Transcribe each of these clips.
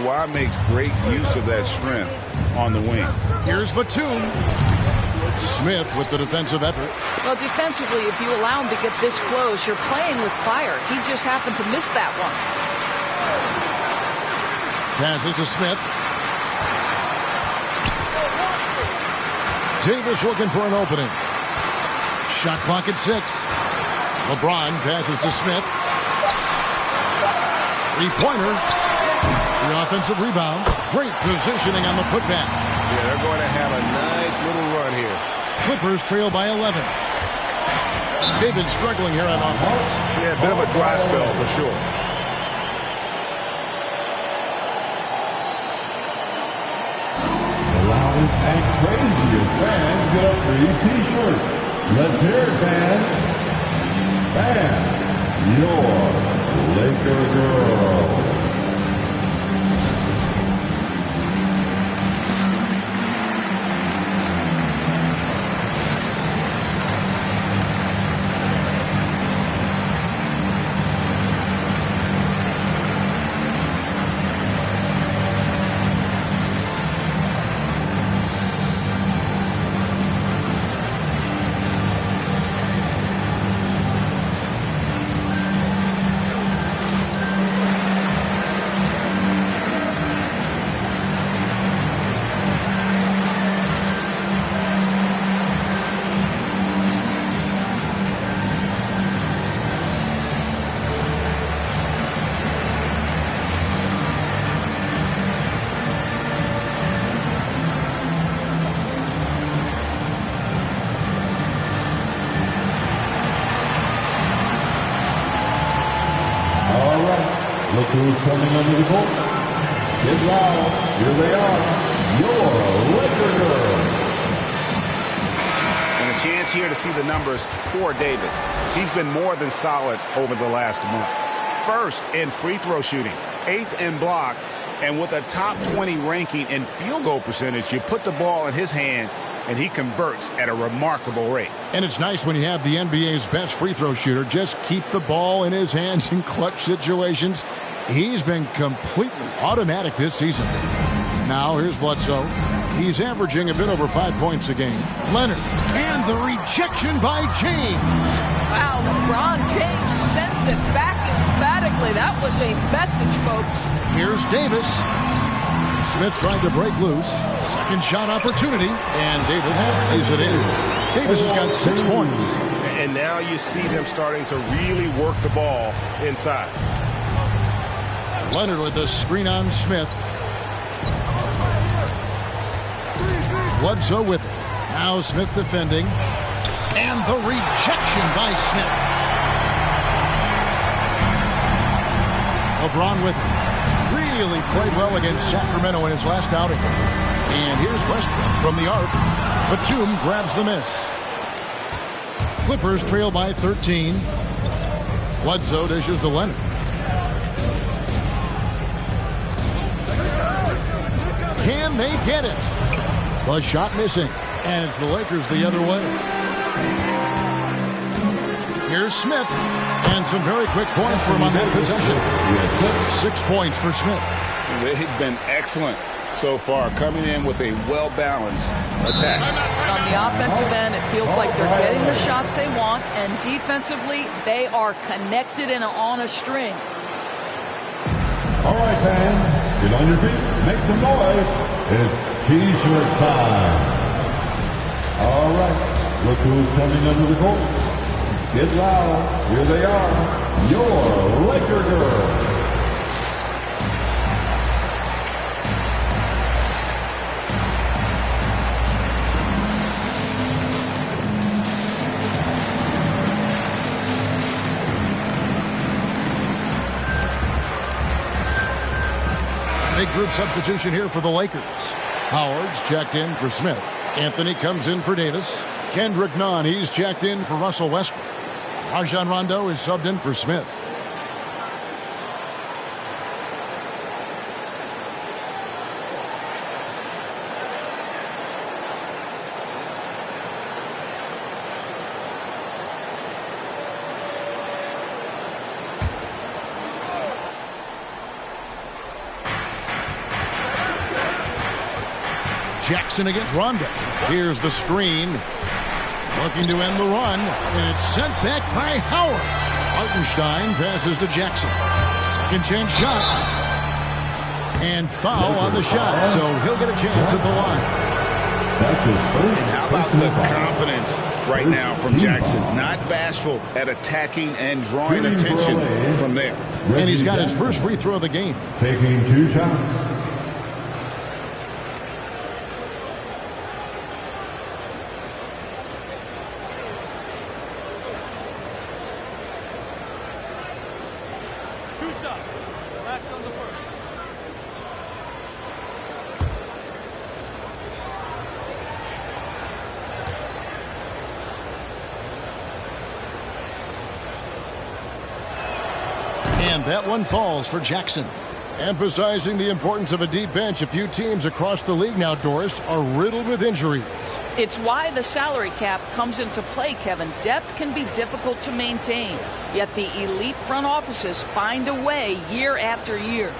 Kawhi makes great use of that strength on the wing. Here's Batum. Smith with the defensive effort. Well, defensively, if you allow him to get this close, you're playing with fire. He just happened to miss that one. Passes to Smith. Davis looking for an opening. Shot clock at 6. LeBron passes to Smith. Three-pointer. The offensive rebound. Great positioning on the putback. Yeah, they're going to have a nice little run here. Clippers trail by 11. They've been struggling here on offense. Yeah, a bit of a dry spell for sure. The loudest and craziest fans get a free T-shirt. Let's hear it, fans. Fans, your Laker girl. Look who's coming under the court. Get loud. Here they are. Your Laker girls. And a chance here to see the numbers for Davis. He's been more than solid over the last month. First in free throw shooting, 8th in blocks, and with a top 20 ranking in field goal percentage, you put the ball in his hands and he converts at a remarkable rate. And it's nice when you have the NBA's best free throw shooter just keep the ball in his hands in clutch situations. He's been completely automatic this season. Now here's Bledsoe. He's averaging a bit over 5 points a game. Leonard, and the rejection by James. Wow, LeBron James sends it back emphatically. That was a message, folks. Here's Davis. Smith tried to break loose. Second shot opportunity, and Davis lays it in. Davis has got 6 points. And now you see them starting to really work the ball inside. Leonard with a screen on Smith. Bledsoe with it. Now Smith defending. And the rejection by Smith. LeBron with it. Really played well against Sacramento in his last outing. And here's Westbrook from the arc. Batum grabs the miss. Clippers trail by 13. Bledsoe dishes to Leonard. Can they get it? The shot missing. And it's the Lakers the other way. Here's Smith. And some very quick points for him on that possession. 6 points for Smith. They've been excellent so far, coming in with a well-balanced attack. On the offensive end, it feels like they're getting the shots they want, and defensively, they are connected and on a string. All right, fans, get on your feet, make some noise. It's T-shirt time. All right, look who's coming under the court. Get loud. Here they are. Your Laker girls. Big group substitution here for the Lakers. Howard's checked in for Smith. Anthony comes in for Davis. Kendrick Nunn, he's checked in for Russell Westbrook. Rajon Rondo is subbed in for Smith. Jackson against Rondo. Here's the screen. Looking to end the run. And it's sent back by Howard. Hartenstein passes to Jackson. Second chance shot. And foul on the shot. So he'll get a chance at the line. That's his first. And how about the confidence right now from Jackson? Not bashful at attacking and drawing attention from there. And he's got his first free throw of the game. Taking 2 shots. And that one falls for Jackson. Emphasizing the importance of a deep bench, a few teams across the league now, Doris, are riddled with injuries. It's why the salary cap comes into play, Kevin. Depth can be difficult to maintain, yet the elite front offices find a way year after year.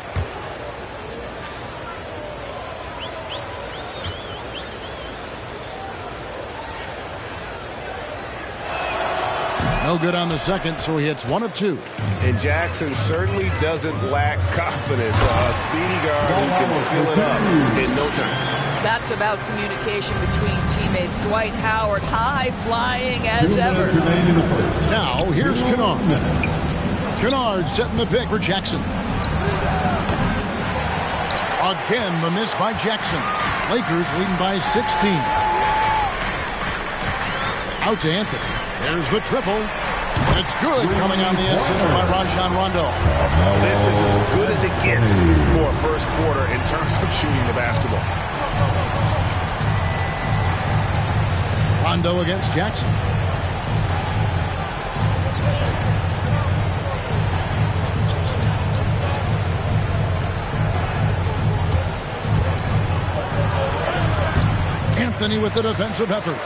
No good on the second, so he hits 1 of 2. And Jackson certainly doesn't lack confidence. A speedy guard who can fill it up in no time. That's about communication between teammates. Dwight Howard, high-flying as ever. Now, here's Kennard. Kennard setting the pick for Jackson. Again, the miss by Jackson. Lakers leading by 16. Out to Anthony. There's the triple. And it's good, coming on the assist by Rajon Rondo. This is as good as it gets for a first quarter in terms of shooting the basketball. Rondo against Jackson. Anthony with the defensive effort.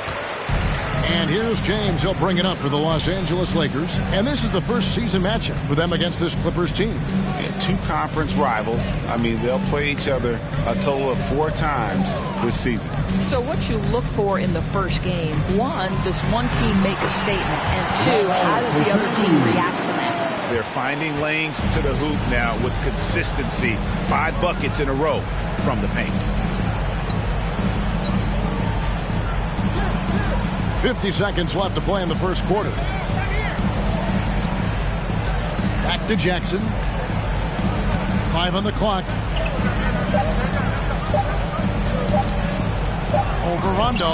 And here's James. He'll bring it up for the Los Angeles Lakers. And this is the first season matchup for them against this Clippers team. And 2 conference rivals. I mean, they'll play each other a total of 4 times this season. So what you look for in the first game, 1, does one team make a statement? And 2, how does the other team react to that? They're finding lanes to the hoop now with consistency. 5 buckets in a row from the paint. 50 seconds left to play in the first quarter. Back to Jackson. 5 on the clock. Over Rondo.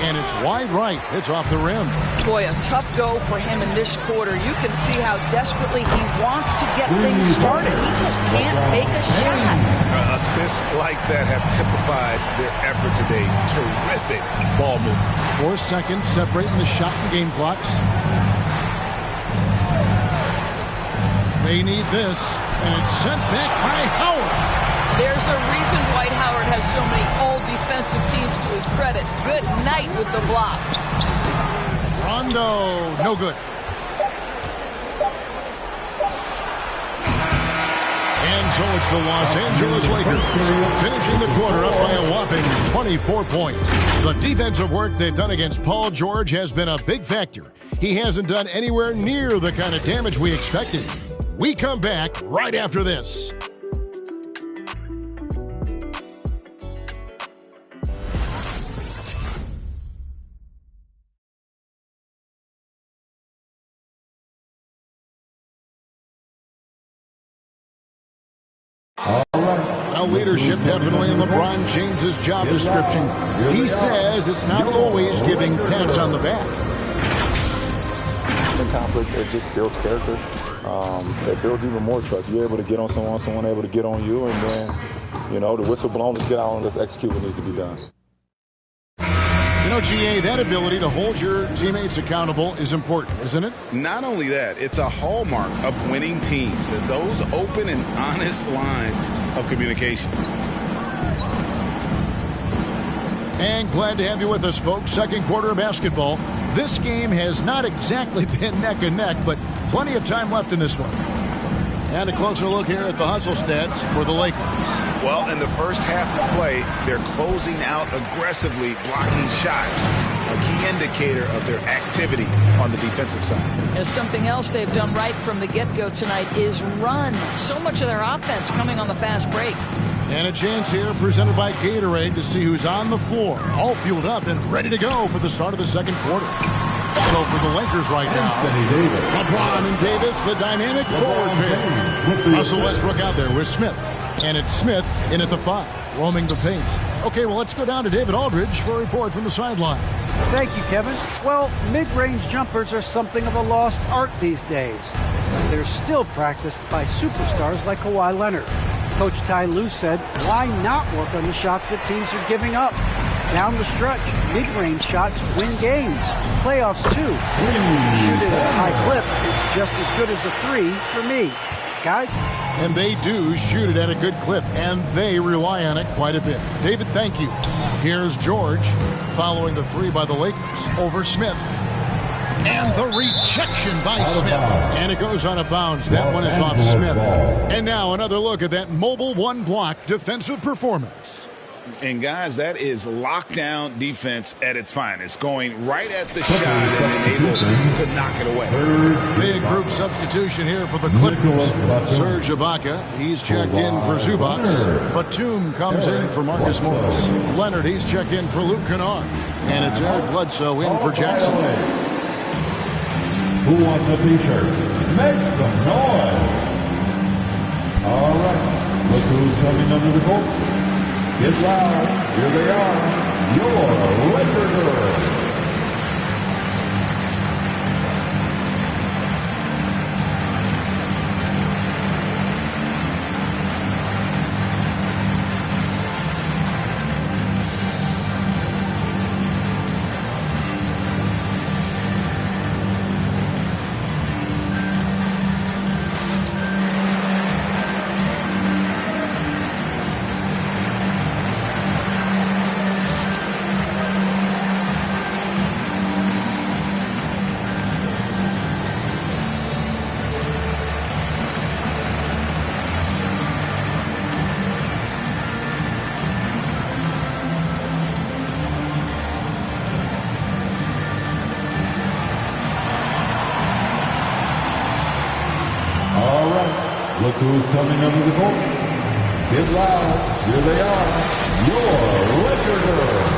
And it's wide right. It's off the rim. Boy, a tough go for him in this quarter. You can see how desperately he wants to get things started. He just can't make a shot. Assists like that have typified their effort today. Terrific ball movement. 4 seconds separating the shot and game clocks. They need this, and it's sent back by Howard. There's a reason Dwight Howard has so many all defensive teams to his credit. Good night with the block. Rondo, no good. And so it's the Los Angeles Lakers finishing the quarter up by a whopping 24 points. The defensive work they've done against Paul George has been a big factor. He hasn't done anywhere near the kind of damage we expected. We come back right after this. Well, leadership definitely in LeBron James's job description. He says it's not always giving pats on the back. In conflict, it just builds character. It builds even more trust. You're able to get on someone able to get on you, and then, you know, the whistle blown, let's get out and let's execute what needs to be done. You know, GA, that ability to hold your teammates accountable is important, isn't it? Not only that, it's a hallmark of winning teams. Those open and honest lines of communication. And glad to have you with us, folks. Second quarter of basketball. This game has not exactly been neck and neck, but plenty of time left in this one. And a closer look here at the hustle stats for the Lakers. Well, in the first half of play, they're closing out aggressively, blocking shots. A key indicator of their activity on the defensive side. As something else they've done right from the get-go tonight is run. So much of their offense coming on the fast break. And a chance here presented by Gatorade to see who's on the floor. All fueled up and ready to go for the start of the second quarter. So for the Lakers right now, LeBron and Davis, the dynamic forward pair. Russell Westbrook out there with Smith. And it's Smith in at the 5, roaming the paint. Okay, well, let's go down to David Aldridge for a report from the sideline. Thank you, Kevin. Well, mid-range jumpers are something of a lost art these days. But they're still practiced by superstars like Kawhi Leonard. Coach Ty Lue said, why not work on the shots that teams are giving up? Down the stretch, mid-range shots win games. Playoffs, too. Shoot it at a high clip, it's just as good as a 3 for me. Guys? And they do shoot it at a good clip, and they rely on it quite a bit. David, thank you. Here's George following the 3 by the Lakers over Smith. And the rejection by Smith. And it goes out of bounds. That one is off Smith. And now another look at that mobile one-block defensive performance. And, guys, that is lockdown defense at its finest, going right at the shot and able to knock it away. Big group substitution here for the Clippers. Serge Ibaka, he's checked in for Zubac. Batum comes in for Marcus Morris. Leonard, he's checked in for Luke Kennard. And it's Eric Bledsoe in for Jackson. Who wants a t-shirt? Make some noise. All right. Look who's coming under the court. Get loud. Here they are. Your Laker Girls. Look who's coming under the court. Get loud. Here they are. Your Laker Girls.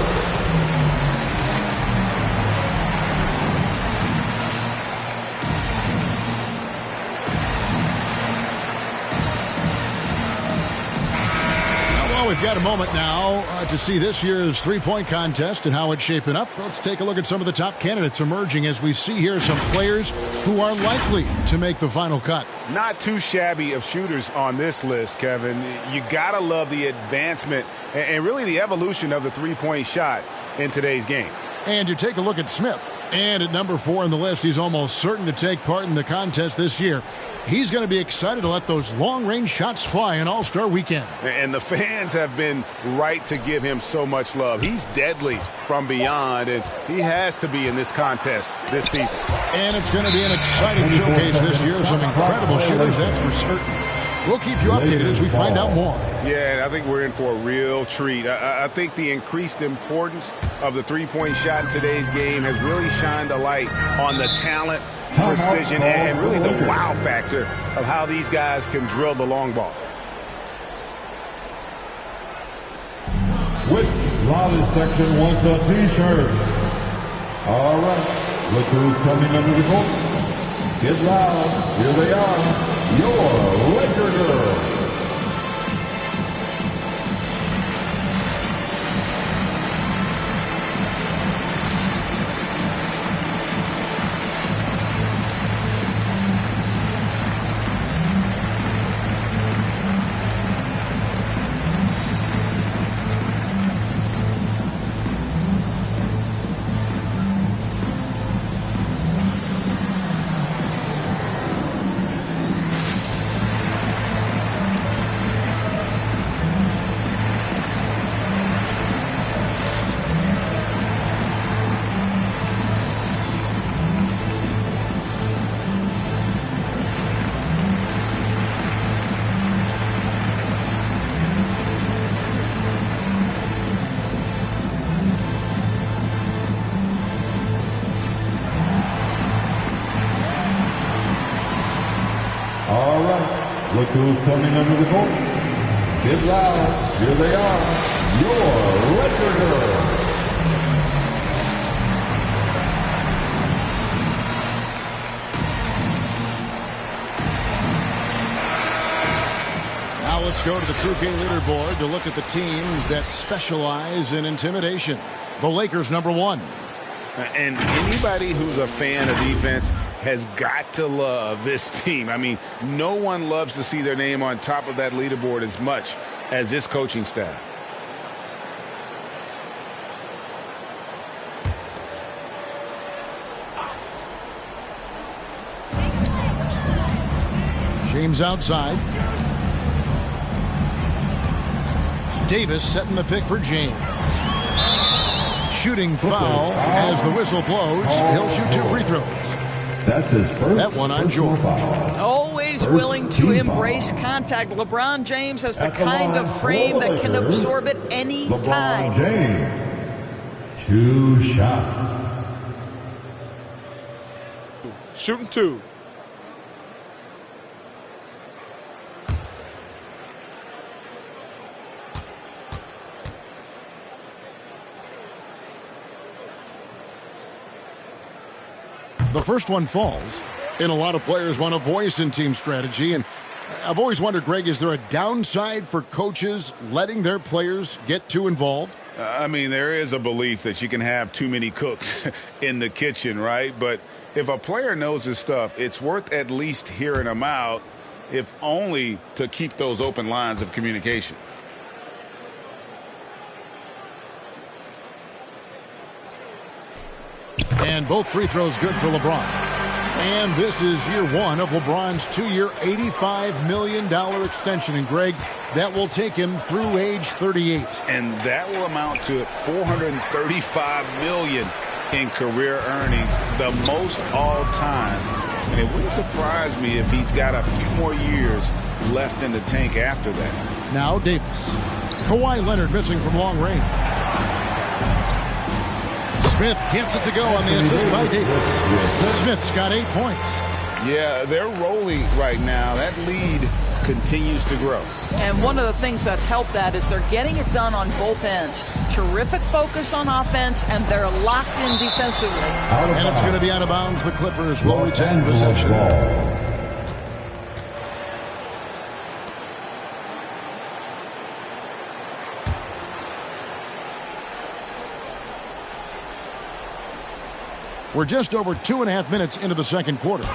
Well, we've got a moment now to see this year's three-point contest and how it's shaping up. Let's take a look at some of the top candidates emerging as we see here some players who are likely to make the final cut. Not too shabby of shooters on this list, Kevin. You got to love the advancement and really the evolution of the three-point shot in today's game. And you take a look at Smith. And at number 4 on the list, he's almost certain to take part in the contest this year. He's going to be excited to let those long-range shots fly in All-Star Weekend. And the fans have been right to give him so much love. He's deadly from beyond, and he has to be in this contest this season. And it's going to be an exciting showcase this year. Some incredible shooters, that's for certain. We'll keep you updated as we find out more. Yeah, I think we're in for a real treat. I think the increased importance of the three-point shot in today's game has really shined a light on the talent, precision, and really the wow factor of how these guys can drill the long ball. Which Raleigh section wants a t-shirt? All right, look who's coming under the court. Get loud, here they are, your Laker Girls. All right, look who's coming under the goal. Get loud. Here they are, your record. Now let's go to the 2K leaderboard to look at the teams that specialize in intimidation. The Lakers, number 1. And anybody who's a fan of defense has got to love this team. I mean, no one loves to see their name on top of that leaderboard as much as this coaching staff. James outside. Davis setting the pick for James. Shooting foul as the whistle blows. He'll shoot 2 free throws. That's his first. That one on George. Always willing to embrace contact. LeBron James has the kind of frame that can absorb it any time. LeBron James. 2 shots. Shooting 2. The first one falls, and a lot of players want a voice in team strategy. And I've always wondered, Greg, is there a downside for coaches letting their players get too involved? I mean, there is a belief that you can have too many cooks in the kitchen, right? But if a player knows his stuff, it's worth at least hearing him out, if only to keep those open lines of communication. And both free throws good for LeBron. And this is year 1 of LeBron's 2-year, $85 million extension. And, Greg, that will take him through age 38. And that will amount to $435 million in career earnings, the most all time. And it wouldn't surprise me if he's got a few more years left in the tank after that. Now Davis. Kawhi Leonard missing from long range. Smith gets it to go on the assist by Davis. Smith's got 8 points. Yeah, they're rolling right now. That lead continues to grow. And one of the things that's helped that is they're getting it done on both ends. Terrific focus on offense, and they're locked in defensively. And it's going to be out of bounds. The Clippers will retain possession. We're just over 2.5 minutes into the second quarter.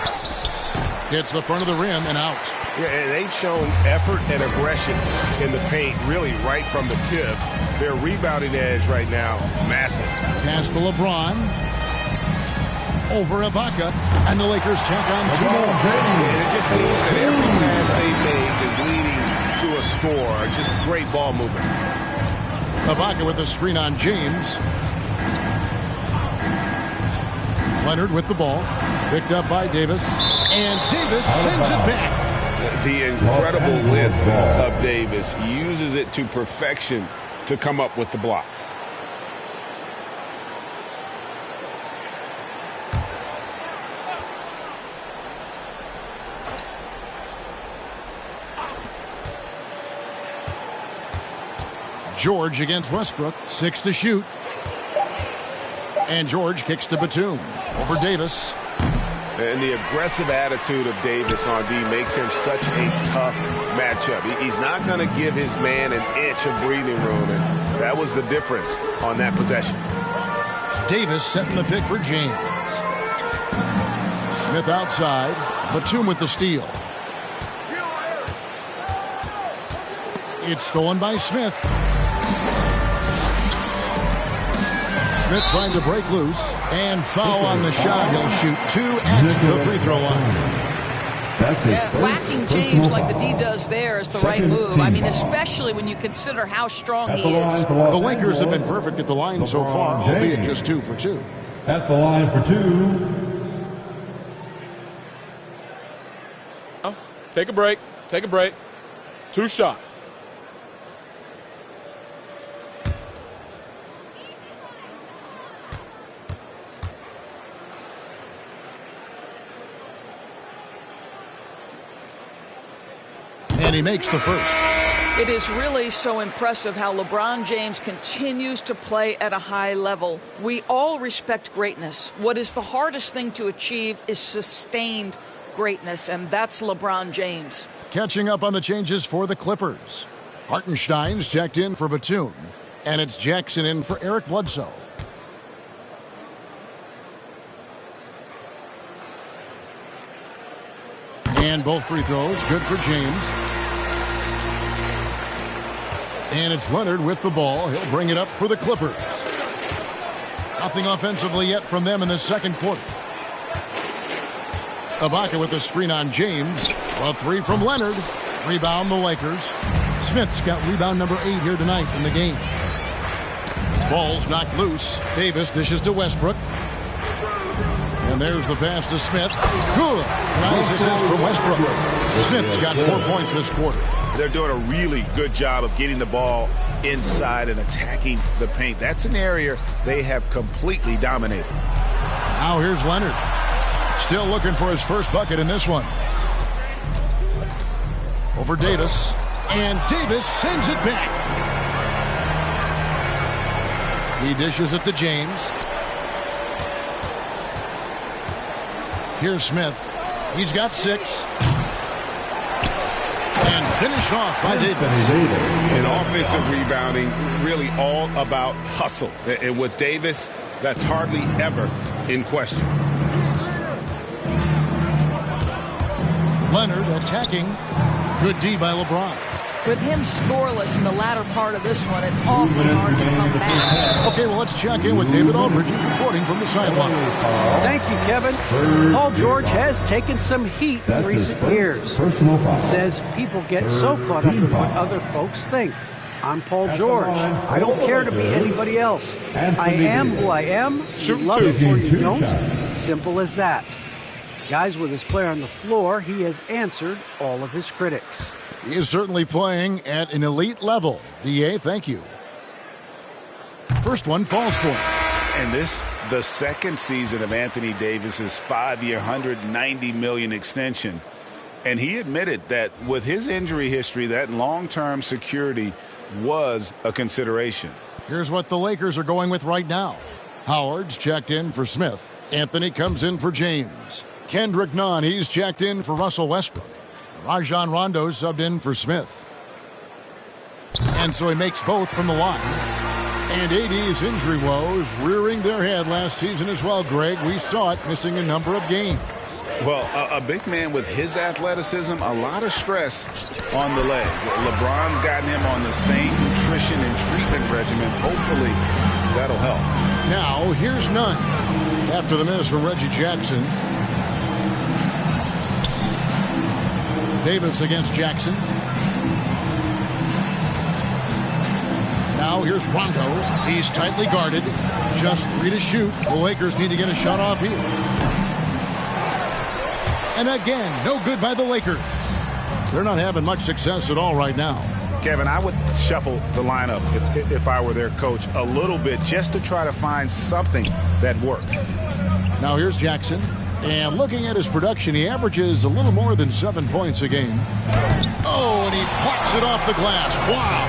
Hits the front of the rim and out. Yeah, and they've shown effort and aggression in the paint, really right from the tip. Their rebounding edge right now, massive. Pass to LeBron. Over Ibaka, and the Lakers check on 2 more. And it just seems that every pass they make is leading to a score. Just great ball movement. Ibaka with a screen on James. Leonard with the ball. Picked up by Davis. And Davis sends it back. The incredible width of Davis uses it to perfection to come up with the block. George against Westbrook. 6 to shoot. And George kicks to Batum. Over Davis. And the aggressive attitude of Davis on D makes him such a tough matchup. He's not going to give his man an inch of breathing room, and that was the difference on that possession. Davis setting the pick for James. Smith outside. Batum with the steal. It's stolen by Smith. Smith trying to break loose, and foul on the shot. He'll shoot 2 at the free throw line. Whacking James like the D does there is the right move. I mean, especially when you consider how strong he is. The Lakers have been perfect at the line so far, albeit just 2 for 2. At the line for 2. Take a break. Take a break. 2 shots. And he makes the first. It is really so impressive how LeBron James continues to play at a high level. We all respect greatness. What is the hardest thing to achieve is sustained greatness, and that's LeBron James. Catching up on the changes for the Clippers. Hartenstein's checked in for Batum, and it's Jackson in for Eric Bledsoe. And both free throws good for James. And it's Leonard with the ball. He'll bring it up for the Clippers. Nothing offensively yet from them in the second quarter. Ibaka with the screen on James. A three from Leonard. Rebound the Lakers. Smith's got rebound number 8 here tonight in the game. Ball's knocked loose. Davis dishes to Westbrook. And there's the pass to Smith. Good. Nice assist from Westbrook. Smith's got 4 points this quarter. They're doing a really good job of getting the ball inside and attacking the paint. That's an area they have completely dominated. Now here's Leonard. Still looking for his first bucket in this one. Over Davis. And Davis sends it back. He dishes it to James. Here's Smith. He's got 6. And finished off by Davis. And offensive rebounding, really all about hustle. And with Davis, that's hardly ever in question. Leonard attacking. Good D by LeBron. With him scoreless in the latter part of this one, it's awfully hard to come back. Okay, well, let's check in with David Aldridge, who's reporting from the sideline. Thank you, Kevin. Paul George has taken some heat in recent years. Says people get so caught up in what other folks think. I'm Paul George. I don't care to be anybody else. I am who I am. You love it or you don't. Simple as that. Guys, with his player on the floor, he has answered all of his critics. He is certainly playing at an elite level. D.A., thank you. First one falls for him. And this, the second season of Anthony Davis's 5-year, $190 million extension. And he admitted that with his injury history, that long-term security was a consideration. Here's what the Lakers are going with right now. Howard's checked in for Smith. Anthony comes in for James. Kendrick Nunn, he's checked in for Russell Westbrook. Rajon Rondo subbed in for Smith. And so he makes both from the line. And AD's injury woes rearing their head last season as well, Greg. We saw it, missing a number of games. Well, a big man with his athleticism, a lot of stress on the legs. LeBron's gotten him on the same nutrition and treatment regimen. Hopefully, that'll help. Now, here's Nunn. After the miss from Reggie Jackson. Davis against Jackson. Now here's Rondo. He's tightly guarded. Just 3 to shoot. The Lakers need to get a shot off here. And again, no good by the Lakers. They're not having much success at all right now. Kevin, I would shuffle the lineup if I were their coach a little bit just to try to find something that worked. Now here's Jackson. And looking at his production, he averages a little more than 7 points a game. Oh, and he plucks it off the glass. Wow.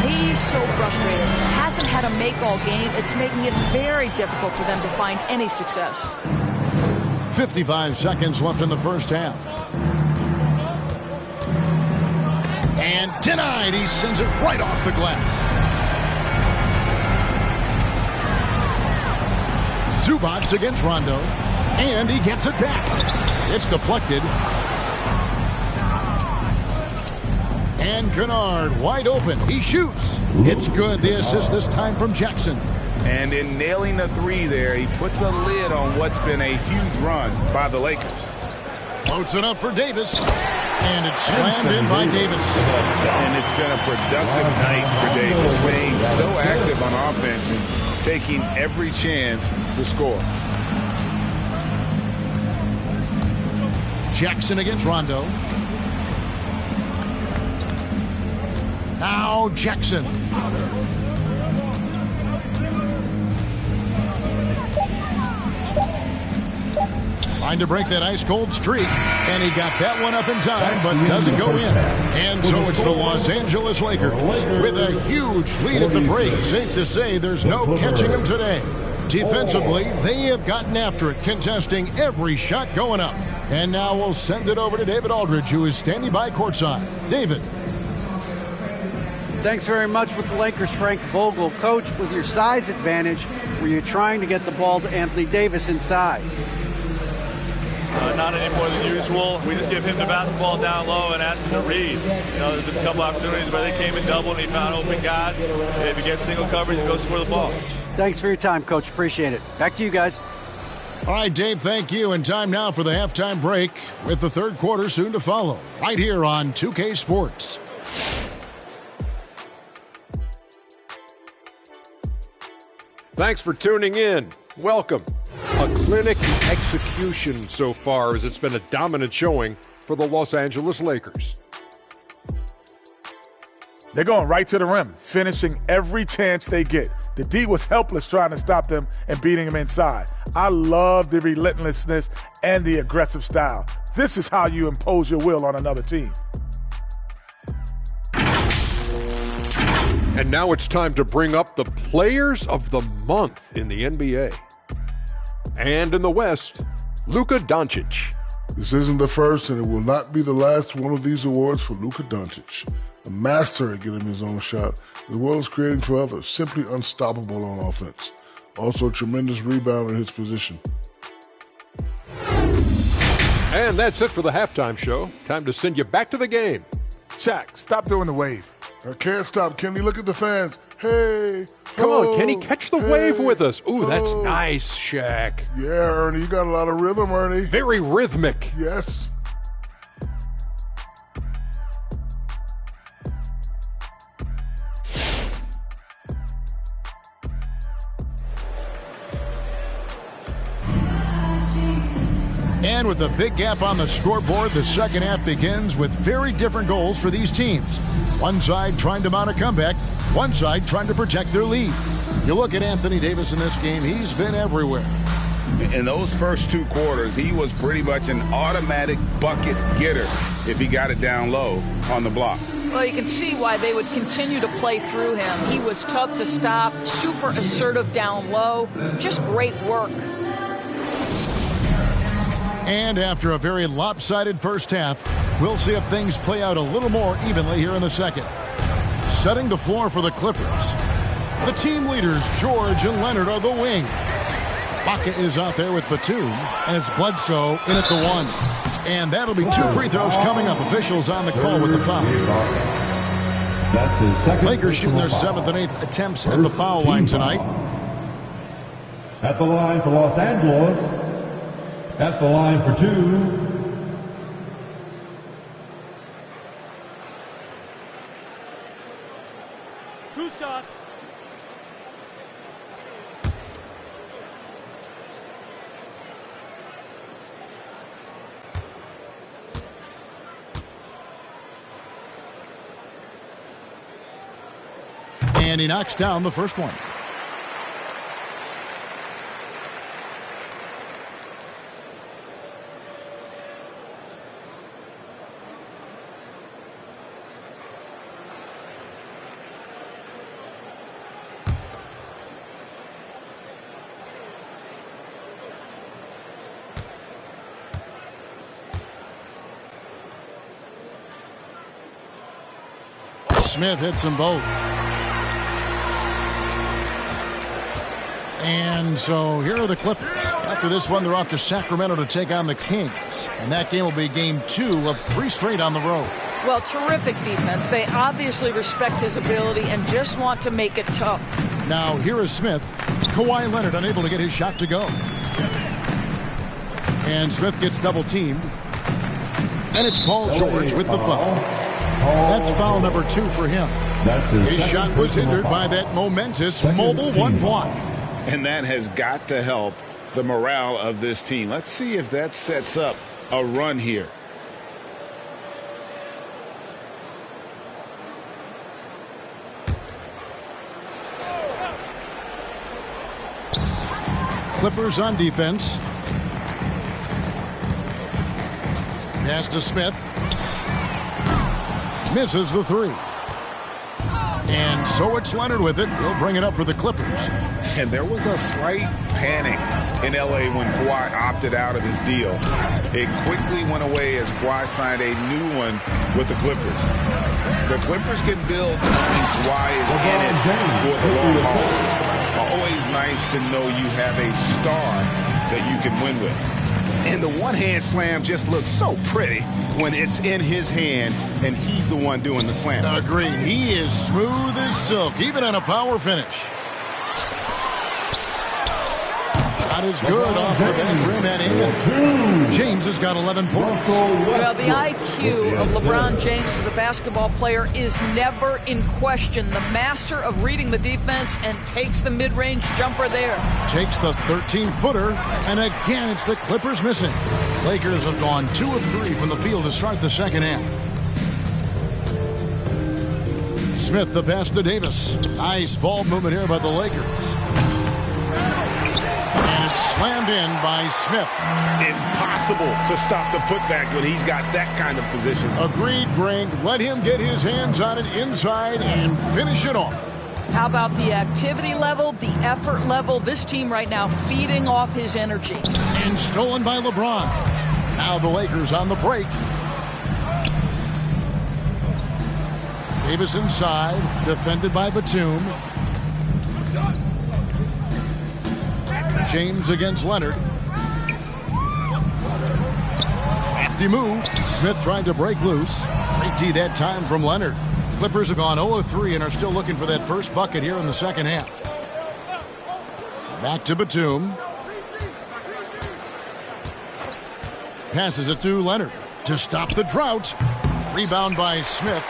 He's so frustrated. Hasn't had a make all game. It's making it very difficult for them to find any success. 55 seconds left in the first half. And denied. He sends it right off the glass. Zubac against Rondo. And he gets it back. It's deflected. And Kennard wide open. He shoots. It's good. The assist this time from Jackson. And in nailing the 3 there, he puts a lid on what's been a huge run by the Lakers. Floats it up for Davis. And it's slammed in by Davis. And it's been a productive night for Davis, staying so active on offense and taking every chance to score. Jackson against Rondo. Now Jackson. trying to break that ice-cold streak, and he got that one up in time, but doesn't go in. And so it's the Los Angeles Lakers with a huge lead at the break. Safe to say there's no catching them today. Defensively, they have gotten after it, contesting every shot going up. And now we'll send it over to David Aldridge, who is standing by courtside. David. Thanks very much with the Lakers, Frank Vogel. Coach, with your size advantage, were you trying to get the ball to Anthony Davis inside? Not any more than usual. We just give him the basketball down low and ask him to read. There's been a couple opportunities where they came in double and he found an open guy. If he gets single coverage, he goes score the ball. Thanks for your time, Coach. Appreciate it. Back to you guys. All right, Dave, thank you. And time now for the halftime break with the third quarter soon to follow. Right here on 2K Sports. Thanks for tuning in. Welcome. A clinic execution so far, as it's been a dominant showing for the Los Angeles Lakers. They're going right to the rim, finishing every chance they get. The D was helpless trying to stop them and beating them inside. I love the relentlessness and the aggressive style. This is how you impose your will on another team. And now it's time to bring up the Players of the Month in the NBA. And in the West, Luka Doncic. This isn't the first, and it will not be the last one of these awards for Luka Doncic. A master at getting his own shot, as well as creating for others. Simply unstoppable on offense. Also a tremendous rebounder in his position. And that's it for the halftime show. Time to send you back to the game. Shaq, stop doing the wave. I can't stop, Kenny. Look at the fans. Hey. Come on, Kenny, catch the wave with us. Ooh, that's nice, Shaq. Yeah, Ernie, you got a lot of rhythm, Ernie. Very rhythmic. Yes. And with a big gap on the scoreboard, the second half begins with very different goals for these teams. One side trying to mount a comeback, one side trying to protect their lead. You look at Anthony Davis in this game, he's been everywhere. In those first two quarters, he was pretty much an automatic bucket getter if he got it down low on the block. Well, you can see why they would continue to play through him. He was tough to stop, super assertive down low, just great work. And after a very lopsided first half, we'll see if things play out a little more evenly here in the second. Setting the floor for the Clippers. The team leaders, George and Leonard, are the wing. Baca is out there with Batum, and it's Bledsoe in at the one. And that'll be two free throws coming up. Officials on the call with the foul. That's his second. Lakers shooting their 7th and 8th attempts at the foul line tonight. At the line for Los Angeles. At the line for two. Two shots. And he knocks down the first one. Smith hits them both. And so here are the Clippers. After this one, they're off to Sacramento to take on the Kings. And that game will be game 2 of 3 straight on the road. Well, terrific defense. They obviously respect his ability and just want to make it tough. Now, here is Smith. Kawhi Leonard unable to get his shot to go. And Smith gets double-teamed. And it's Paul George with the foul. That's foul number 2 for him. His shot was hindered by that momentous mobile one block. And that has got to help the morale of this team. Let's see if that sets up a run here. Clippers on defense. Pass to Smith. Misses the three. And so it's Leonard with it. He'll bring it up for the Clippers. And there was a slight panic in L.A. when Kawhi opted out of his deal. It quickly went away as Kawhi signed a new one with the Clippers. The Clippers can build knowing Kawhi is in it for the long haul. Always nice to know you have a star that you can win with. And the one-hand slam just looks so pretty when it's in his hand and he's the one doing the slam. Agreed. He is smooth as silk, even on a power finish. Shot is good off the back rim and in. James has got 11 points. Well, the IQ of LeBron James as a basketball player is never in question. The master of reading the defense and takes the mid-range jumper there. Takes the 13-footer, and again it's the Clippers missing. Lakers have gone 2 of 3 from the field to start the second half. Smith the pass to Davis. Nice ball movement here by the Lakers. And it's slammed in by Smith. Impossible to stop the putback when he's got that kind of position. Agreed, Greg. Let him get his hands on it inside and finish it off. How about the activity level, the effort level? This team right now feeding off his energy. And stolen by LeBron. Now the Lakers on the break. Davis inside, defended by Batum. James against Leonard. Crafty move. Smith tried to break loose. Great D that time from Leonard. Clippers have gone 0-3 and are still looking for that first bucket here in the second half. Back to Batum. Passes it to Leonard to stop the drought. Rebound by Smith.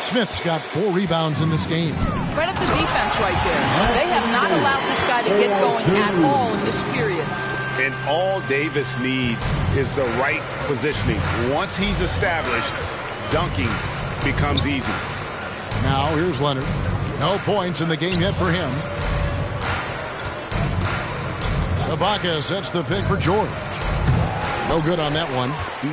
Smith's got 4 rebounds in this game. Credit the defense right there. They have not allowed this guy to get going at all in this period. And all Davis needs is the right positioning. Once he's established, dunking becomes easy. Now here's Leonard. No points in the game yet for him. Ibaka sets the pick for George. No good on that one.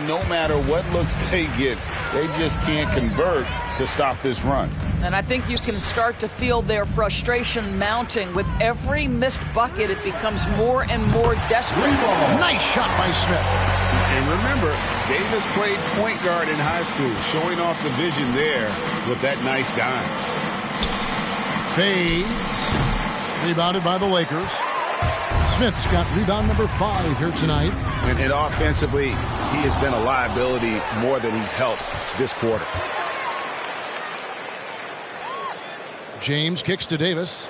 No matter what looks they get, they just can't convert to stop this run. And I think you can start to feel their frustration mounting. With every missed bucket, it becomes more and more desperate. Nice shot by Smith. And remember, Davis played point guard in high school, showing off the vision there with that nice dime. Fades. Rebounded by the Lakers. Smith's got rebound number 5 here tonight. And offensively, he has been a liability more than he's helped this quarter. James kicks to Davis.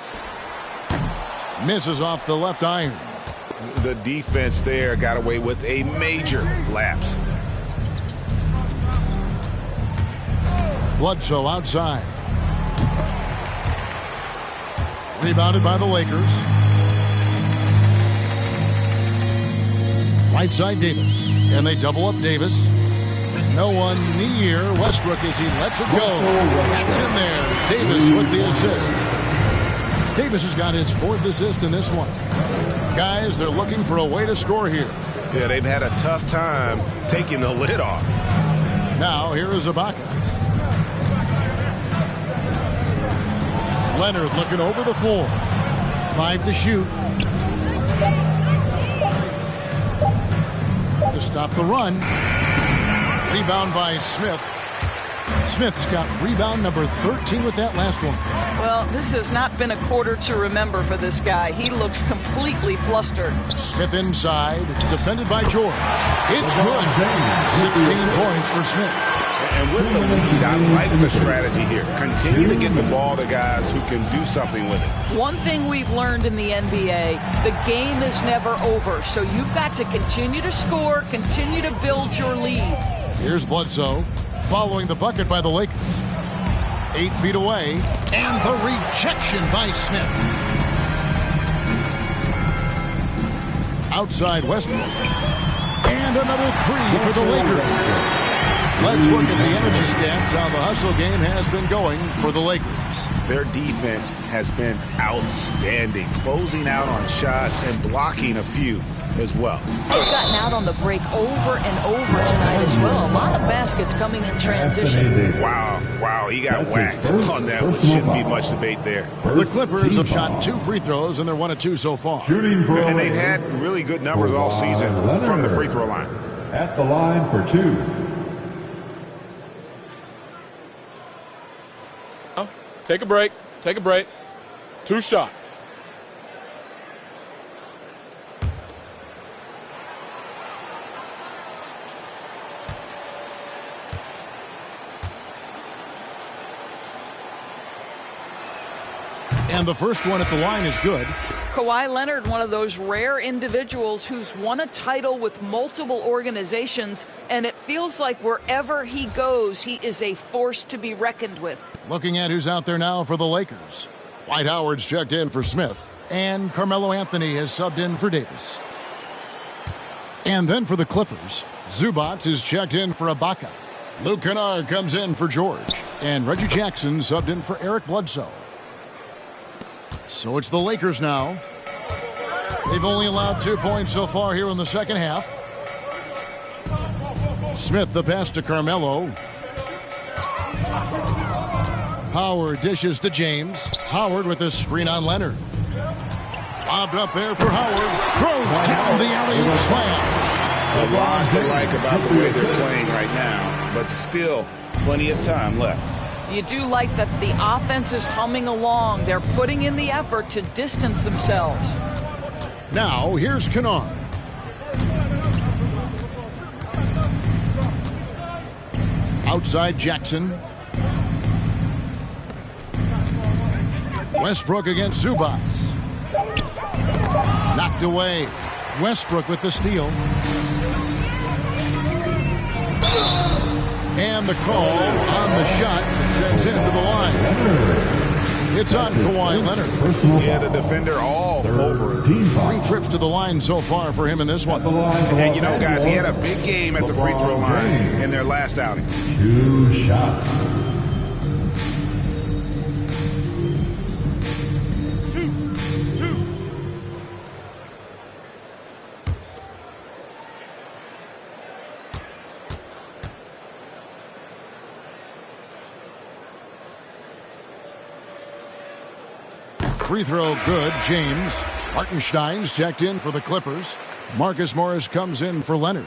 Misses off the left iron. The defense there got away with a major lapse. Bledsoe outside. Rebounded by the Lakers. Right side Davis. And they double up Davis. No one near Westbrook as he lets it go. That's in there. Davis with the assist. Davis has got his 4th assist in this one. Guys, they're looking for a way to score here. Yeah, they've had a tough time taking the lid off. Now, here is Ibaka. Leonard looking over the floor. 5 to shoot. To stop the run. Rebound by Smith. Smith's got rebound number 13 with that last one. Well, this has not been a quarter to remember for this guy. He looks completely flustered. Smith inside, defended by George. It's good. 16 points for Smith. And with the lead, I like the strategy here. Continue to get the ball to guys who can do something with it. One thing we've learned in the NBA, the game is never over. So you've got to continue to score, continue to build your lead. Here's Bledsoe, following the bucket by the Lakers. 8 feet away, and the rejection by Smith. Outside Westbrook. And another 3 for the Lakers. Let's look at the energy stats, how the hustle game has been going for the Lakers. Their defense has been outstanding, closing out on shots and blocking a few as well. They've gotten out on the break over and over tonight as well. A lot of baskets coming in transition. Wow, he got whacked on that one. Shouldn't be much debate there. The Clippers have shot 2 free throws, and they're 1 of 2 so far. And they've had really good numbers all season from the free throw line. At the line for 2. Take a break. 2 shots. And the first one at the line is good. Kawhi Leonard, one of those rare individuals who's won a title with multiple organizations, and it feels like wherever he goes, he is a force to be reckoned with. Looking at who's out there now for the Lakers. Dwight Howard's checked in for Smith, and Carmelo Anthony has subbed in for Davis. And then for the Clippers, Zubac is checked in for Ibaka. Luke Kennard comes in for George, and Reggie Jackson subbed in for Eric Bledsoe. So it's the Lakers now. They've only allowed 2 points so far here in the second half. Smith the pass to Carmelo. Howard dishes to James. Howard with a screen on Leonard. Lobbed up there for Howard. Throws down the alley-oop slam. A lot to like about the way they're playing right now, but still plenty of time left. You do like that the offense is humming along. They're putting in the effort to distance themselves. Now, here's Kennard. Outside Jackson. Westbrook against Zubac. Knocked away. Westbrook with the steal. And the call on the shot sends into the line. It's on Kawhi Leonard. Yeah, the defender all over it. 3 trips to the line so far for him in this one. And you know, guys, he had a big game at the free throw line in their last outing. 2 shots. Free throw good, James. Hartenstein's checked in for the Clippers. Marcus Morris comes in for Leonard.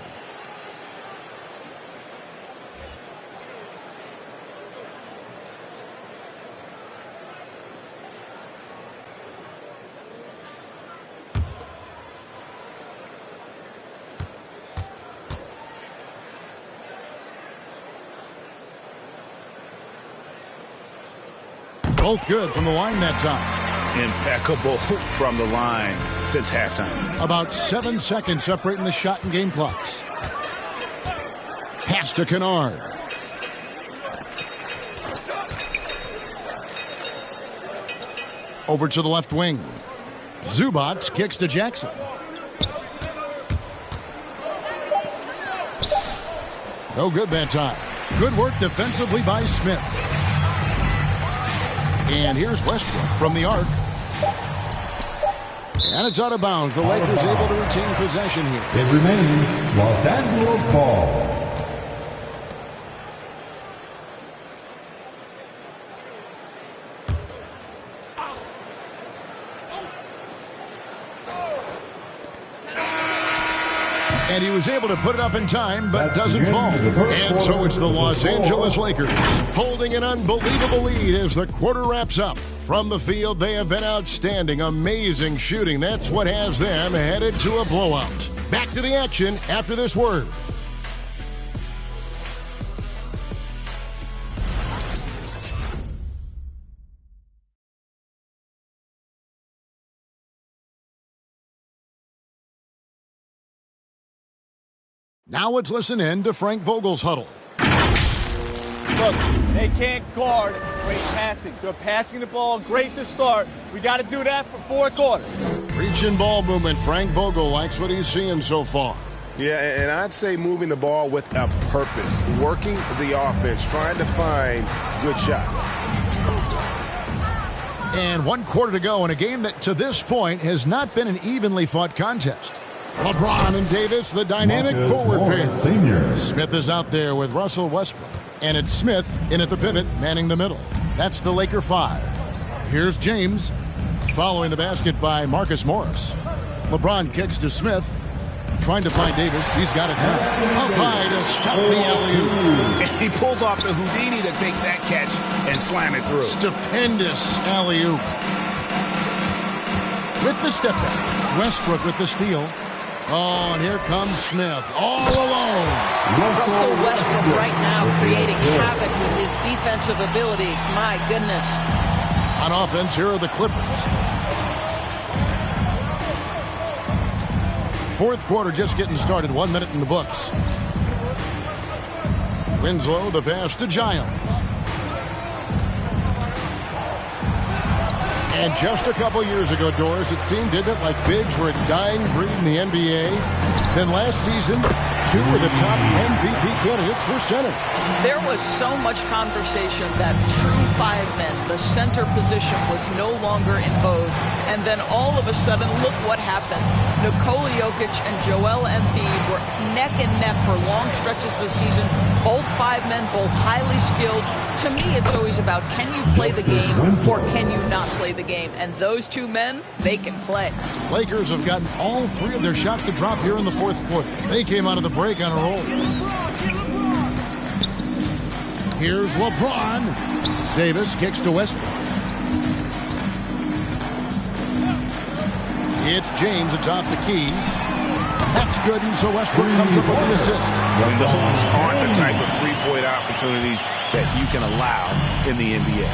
Both good from the line that time. Impeccable from the line since halftime. About 7 seconds separating the shot and game clocks. Pass to Kennard. Over to the left wing. Zubac kicks to Jackson. No good that time. Good work defensively by Smith. And here's Westbrook from the arc. And it's out of bounds. The Lakers able to retain possession here. It remains Los Angeles ball. And he was able to put it up in time, but doesn't fall. And so it's the Los Angeles Lakers holding an unbelievable lead as the quarter wraps up. From the field, they have been outstanding. Amazing shooting. That's what has them headed to a blowout. Back to the action after this word. Now let's listen in to Frank Vogel's huddle. Look, they can't guard great passing. They're passing the ball great to start. We got to do that for 4 quarters. Reach and ball movement. Frank Vogel likes what he's seeing so far. Yeah, and I'd say moving the ball with a purpose, working the offense, trying to find good shots. And 1 quarter to go in a game that to this point has not been an evenly fought contest. LeBron and Davis, the dynamic forward pair. Senior. Smith is out there with Russell Westbrook. And it's Smith in at the pivot, manning the middle. That's the Laker 5. Here's James, following the basket by Marcus Morris. LeBron kicks to Smith, trying to find Davis. He's got it now. Up high to stop the alley-oop. And he pulls off the Houdini to take that catch and slam it through. Stupendous alley-oop. With the step back, Westbrook with the steal. Oh, and here comes Smith, all alone. Russell Westbrook right now creating havoc with his defensive abilities. My goodness. On offense, here are the Clippers. Fourth quarter just getting started. 1 minute in the books. Winslow, the pass to Giles. And just a couple years ago, Doris, it seemed, didn't it, like bigs were a dying breed in the NBA. Then last season, 2 of the top MVP candidates were center. There was so much conversation that true 5 men, the center position, was no longer in vogue. And then all of a sudden, look what happens. Nikola Jokic and Joel Embiid were neck and neck for long stretches of the season. Both 5 men, both highly skilled. To me, it's always about, can you play the game or can you not play the game? And those 2 men, they can play. Lakers have gotten all 3 of their shots to drop here in the fourth quarter. They came out of the break on a roll. Here's LeBron. Davis kicks to Westbrook. It's James atop the key. That's good, and so Westbrook comes up with the assist. And those aren't the type of three-point opportunities that you can allow in the NBA.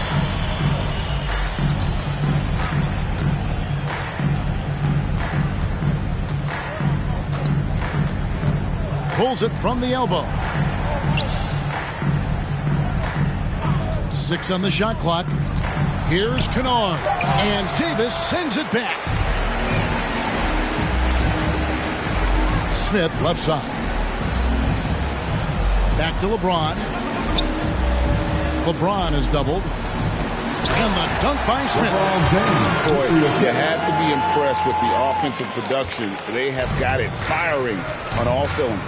Pulls it from the elbow. 6 on the shot clock. Here's Kennard. And Davis sends it back. Smith left side. Back to LeBron. LeBron is doubled. And the dunk by Smith. Boy, you have to be impressed with the offensive production. They have got it firing on all cylinders.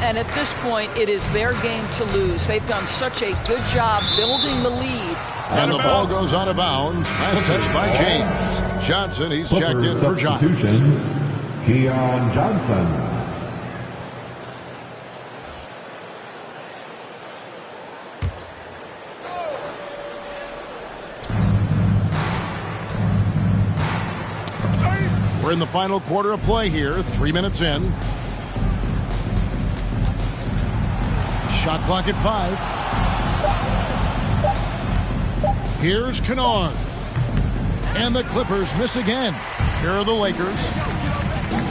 And at this point, it is their game to lose. They've done such a good job building the lead. And the ball goes out of bounds. Last touch by James. Johnson, he's checked in for Giles. Keon Johnson. We're in the final quarter of play here. 3 minutes in. Shot clock at 5. Here's Kennard. And the Clippers miss again. Here are the Lakers.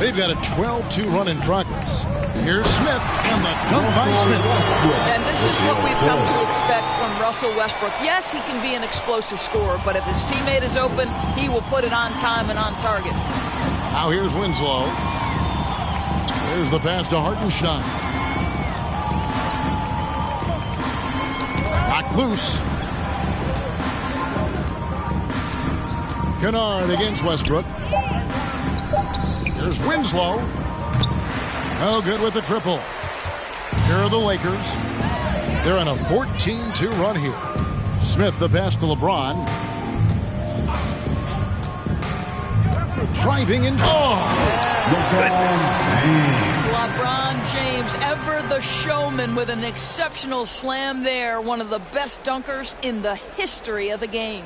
They've got a 12-2 run in progress. Here's Smith and the dunk by Smith. And this is what we've come to expect from Russell Westbrook. Yes, he can be an explosive scorer, but if his teammate is open, he will put it on time and on target. Now here's Winslow. There's the pass to Hartenstein. Knocked loose. Kennard against Westbrook. Here's Winslow. No good with the triple. Here are the Lakers. They're on a 14-2 run here. Smith the pass to LeBron. Driving in. Oh! LeBron James, ever the showman, with an exceptional slam there. One of the best dunkers in the history of the game.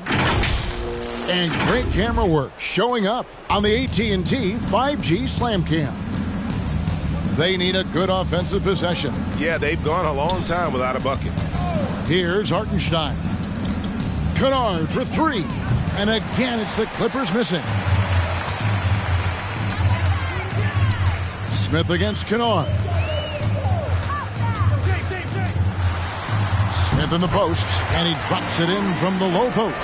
And great camera work showing up on the AT&T 5G Slam Cam. They need a good offensive possession. Yeah, they've gone a long time without a bucket. Here's Hartenstein. Kennard for 3. And again, it's the Clippers missing. Smith against Kennard. Smith in the post, and he drops it in from the low post.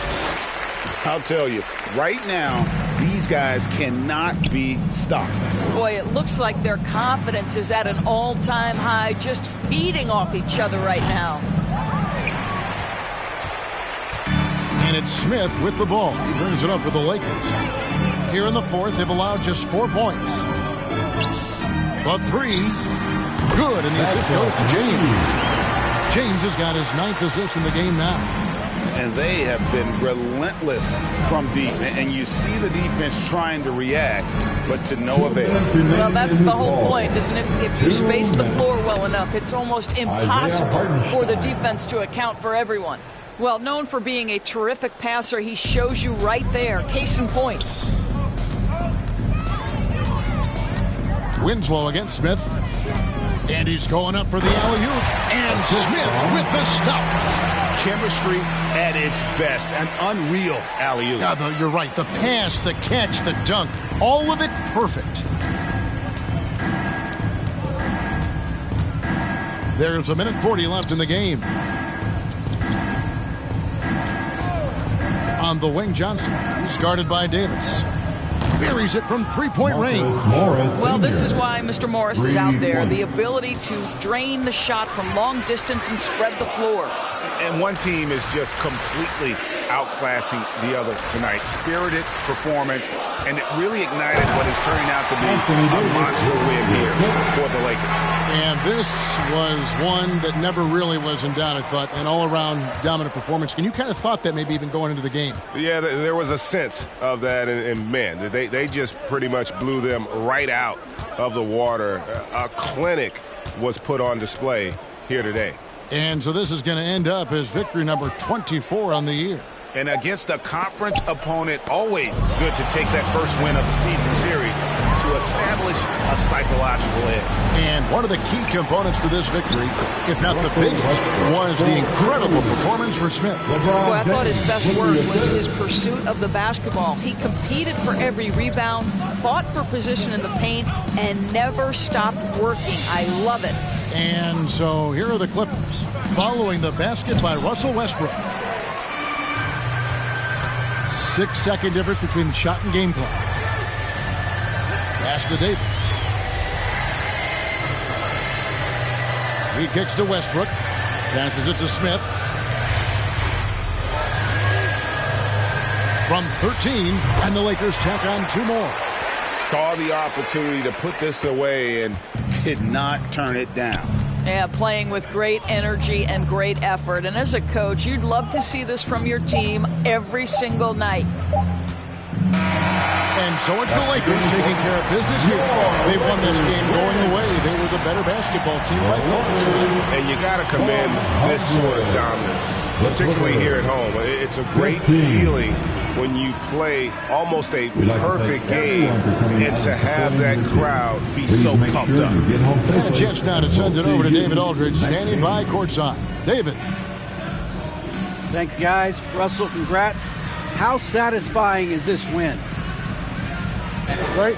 I'll tell you, right now, these guys cannot be stopped. Boy, it looks like their confidence is at an all-time high, just feeding off each other right now. And it's Smith with the ball. He brings it up for the Lakers. Here in the fourth, they've allowed just 4 points. The three, good, and the assist goes to James. James has got his 9th assist in the game now. And they have been relentless from deep. And you see the defense trying to react, but to no avail. Well, that's the whole point, isn't it? If you space the floor well enough, it's almost impossible for the defense to account for everyone. Well, known for being a terrific passer, he shows you right there. Case in point. Winslow against Smith. And he's going up for the alley-oop. And Smith with the stuff. Chemistry at its best. An unreal alley-oop. Yeah, you're right. The pass, the catch, the dunk. All of it perfect. There's 1:40 left in the game. On the wing, Johnson. He's guarded by Davis. Buries it from three-point range. Well, this is why Mr. Morris is out there. The ability to drain the shot from long distance and spread the floor. And one team is just completely outclassing the other tonight. Spirited performance, and it really ignited what is turning out to be a monster win here for the Lakers. And this was one that never really was in doubt, I thought, an all-around dominant performance. And you kind of thought that maybe even going into the game. Yeah, there was a sense of that, and man, they just pretty much blew them right out of the water. A clinic was put on display here today. And so this is going to end up as victory number 24 on the year. And against a conference opponent, always good to take that first win of the season series to establish a psychological edge. And one of the key components to this victory, if not the biggest, was the incredible performance for Smith. Well, I thought his best work was his pursuit of the basketball. He competed for every rebound, fought for position in the paint, and never stopped working. I love it. And so here are the Clippers, following the basket by Russell Westbrook. 6-second difference between the shot and game clock. Pass to Davis. He kicks to Westbrook. Passes it to Smith. From 13, and the Lakers tack on 2 more. Saw the opportunity to put this away and did not turn it down. Yeah, playing with great energy and great effort. And as a coach, you'd love to see this from your team every single night. And so it's the Lakers taking care of business here. They won this game going away. They were the better basketball team by far. And you got to commend this sort of dominance, particularly here at home. It's a great feeling when you play almost a perfect game and to have that crowd be so pumped up. And Jets now to send it over to David Aldridge, standing by courtside. David. Thanks, guys. Russell, congrats. How satisfying is this win? It's great.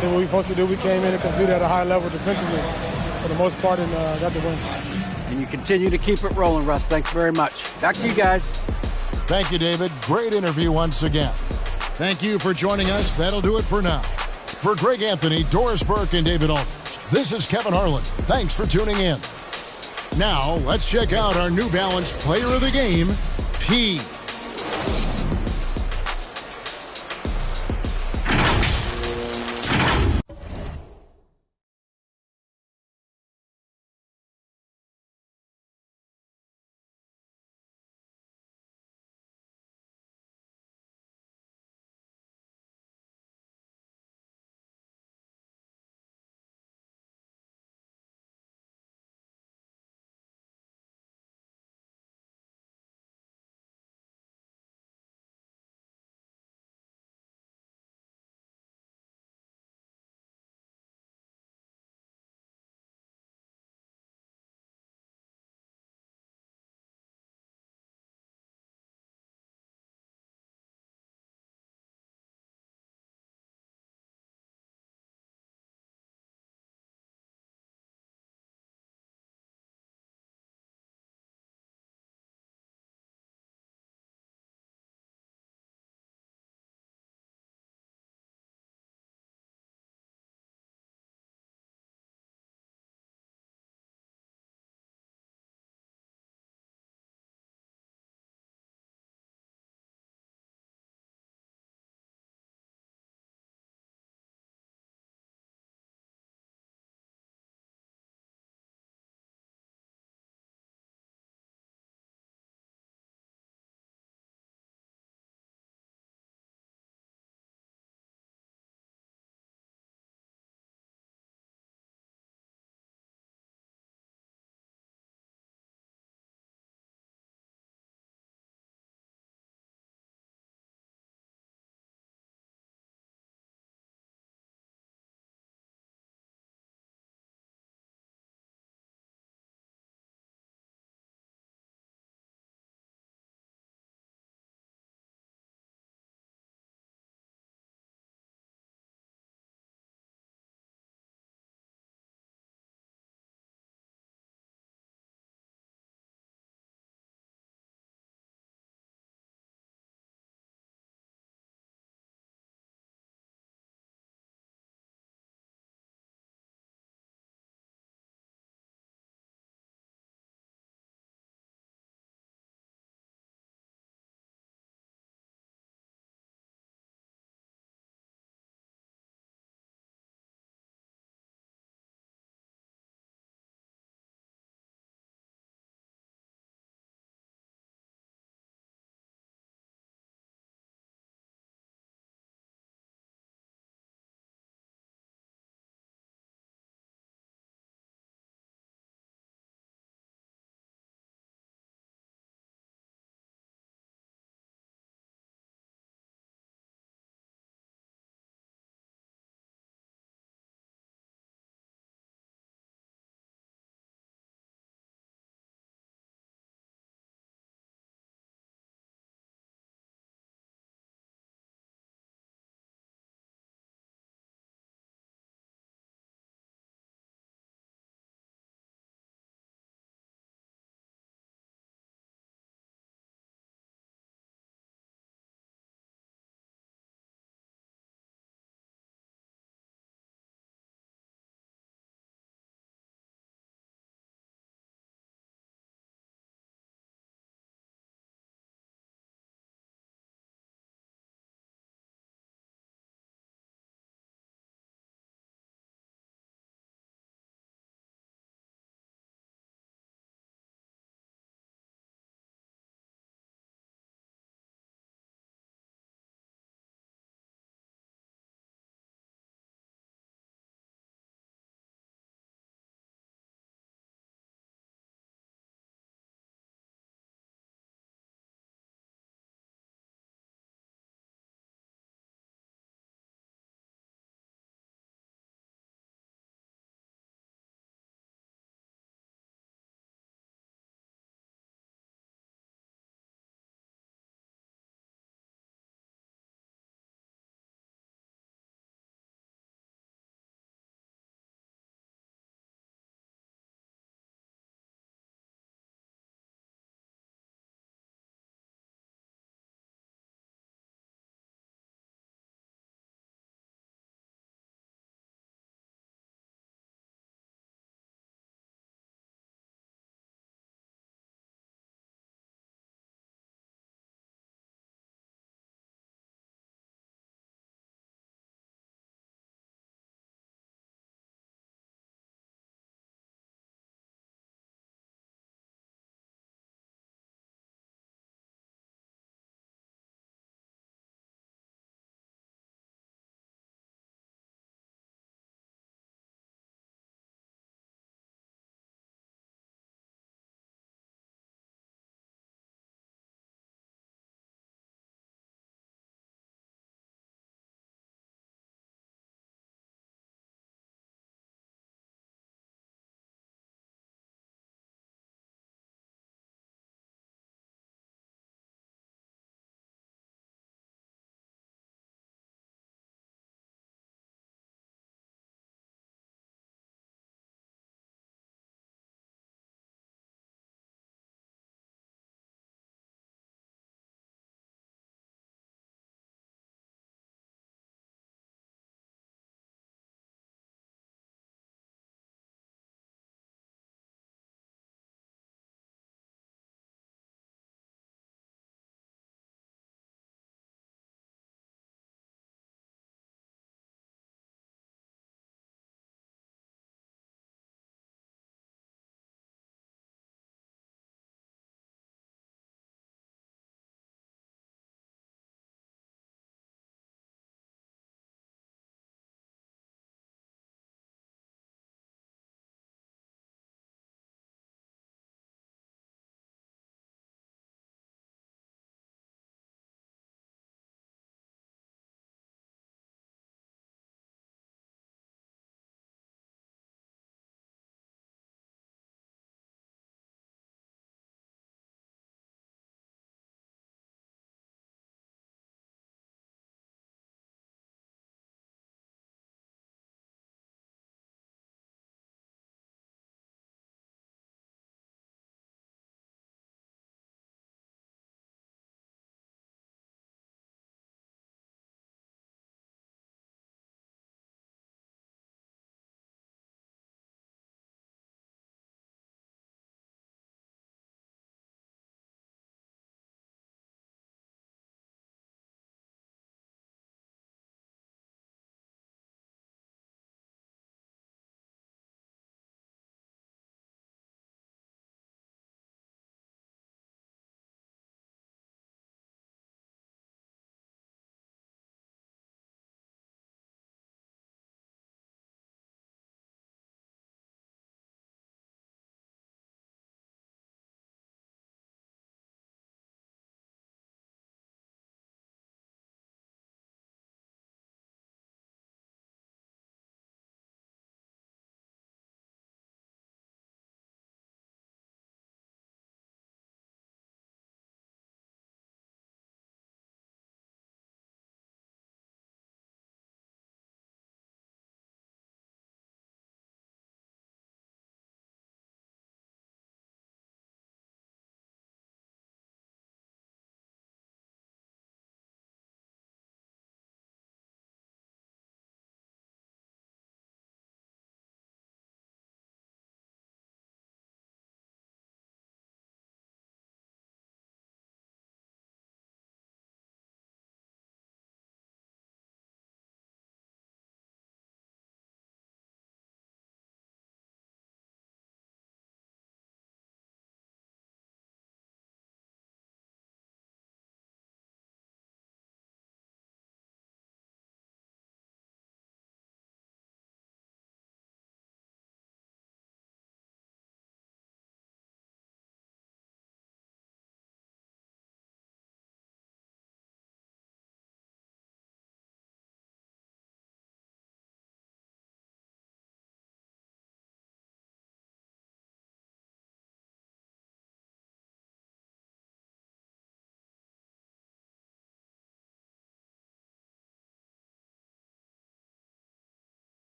Did what we were supposed to do. We came in and competed at a high level defensively for the most part and got the win. And you continue to keep it rolling, Russ. Thanks very much. Back to you guys. Thank you, David. Great interview once again. Thank you for joining us. That'll do it for now. For Greg Anthony, Doris Burke, and David Aldridge, this is Kevin Harlan. Thanks for tuning in. Now, let's check out our New Balance Player of the Game, P.